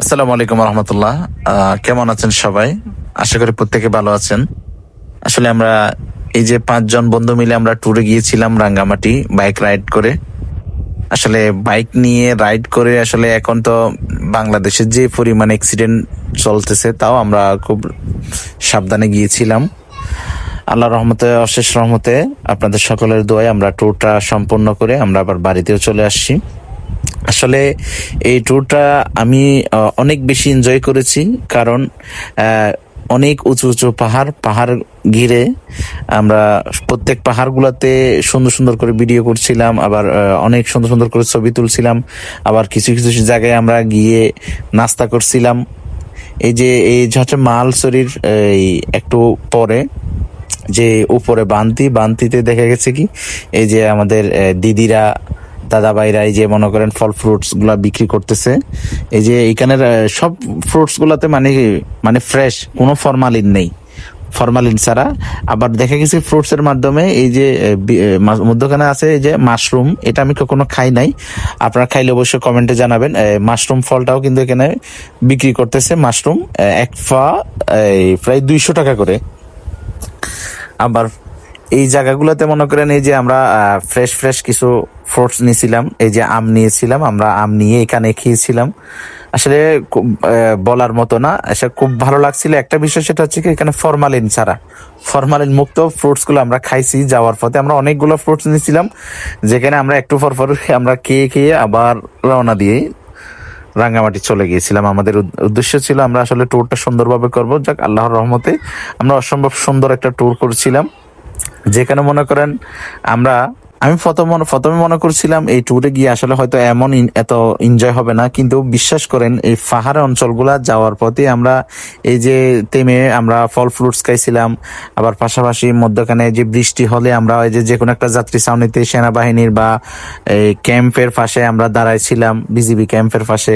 আসসালামু আলাইকুম রহমতুল্লাহ। কেমন আছেন সবাই? আশা করি প্রত্যেকে ভালো আছেন। আসলে আমরা এই যে 5 জন বন্ধু মিলে আমরা ট্যুরে গিয়েছিলাম রাঙ্গামাটি বাইক রাইড করে। আসলে বাইক নিয়ে রাইড করে আসলে এখন তো বাংলাদেশের যে পরিমাণ অ্যাক্সিডেন্ট চলতেছে, তাও আমরা খুব সাবধানে গিয়েছিলাম। আল্লাহর রহমতে, অশেষ রহমতে, আপনাদের সকলের দোয়ায় আমরা ট্যুরটা সম্পূর্ণ করে আমরা আবার বাড়িতেও চলে আসছি। আসলে এই ট্যুরটা আমি অনেক বেশি এনজয় করেছি, কারণ অনেক উঁচু উঁচু পাহাড় ঘিরে আমরা প্রত্যেক পাহাড়গুলোতে সুন্দর সুন্দর করে ভিডিও করছিলাম, আবার অনেক সুন্দর সুন্দর করে ছবি তুলছিলাম। আবার কিছু কিছু জায়গায় আমরা গিয়ে নাস্তা করছিলাম। এই যে হচ্ছে মালসরির এই একটু পরে যে উপরে বান্তিতে দেখা গেছে কি, এই যে আমাদের দিদিরা, দাদা ভাইরা এই যে মনে করেন ফল ফ্রুটস গুলা বিক্রি করতেছে। এই যে এইখানের সব ফ্রুটস গুলাতে মানে ফ্রেশ, কোনো ফরমালিন নেই, ফরমালিন ছাড়া। আবার দেখা গেছে ফ্রুটস এর মাধ্যমে এই যে মধ্যখানে আছে এই যে মাশরুম, এটা আমি কখনো খাই নাই। আপনারা খাইলে অবশ্যই কমেন্টে জানাবেন। মাশরুম ফলটাও কিন্তু এখানে বিক্রি করতেছে। মাশরুম এক ফা প্রায় 200 টাকা করে। আবার এই জায়গাগুলোতে মনে করেন এই যে আমরা ফ্রেশ ফ্রেশ কিছু ফ্রুটস নিয়েছিলাম। এই যে আম নিয়েছিলাম, আমরা আম নিয়ে এখানে খেয়েছিলাম। আসলে বলার মতো না, আসলে খুব ভালো লাগছিল। একটা বিষয় সেটা হচ্ছে কি, এখানে ফরমালিন ছাড়া, ফরমালিন মুক্ত ফ্রুটস গুলো আমরা খাইছি। যাওয়ার পথে আমরা অনেকগুলো ফ্রুটস নিয়েছিলাম, যেখানে আমরা একটু পর আমরা খেয়ে আবার রওনা দিয়ে রাঙ্গামাটি চলে গিয়েছিলাম। আমাদের উদ্দেশ্য ছিল আমরা আসলে ট্যুরটা সুন্দরভাবে করবো। যাক, আল্লাহর রহমতে আমরা অসম্ভব সুন্দর একটা ট্যুর করছিলাম, যেখানে মনে করেন আমি প্রথমে মনে করছিলাম এই ট্যুরে গিয়ে আসলে হয়তো এত এনজয় হবে না, কিন্তু বিশ্বাস করেন এই পাহাড়ি অঞ্চলগুলা যাওয়ার পথে আমরা এই যে থেমে আমরা ফল ফ্রুটস খাইছিলাম। আবার পাশাপাশি মধ্যখানে যে বৃষ্টি হলে আমরা এই যে কোনো একটা যাত্রী ছাউনিতে সেনাবাহিনীর বা এই ক্যাম্পের পাশে আমরা দাঁড়াইছিলাম, বিজিবি ক্যাম্পের পাশে।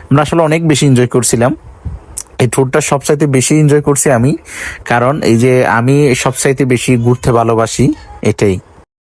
আমরা আসলে অনেক বেশি এনজয় করছিলাম। এই ট্যুরটা সবচাইতে বেশি এনজয় করছি আমি, কারণ এই যে আমি সবচাইতে বেশি ঘুরতে ভালোবাসি, এটাই।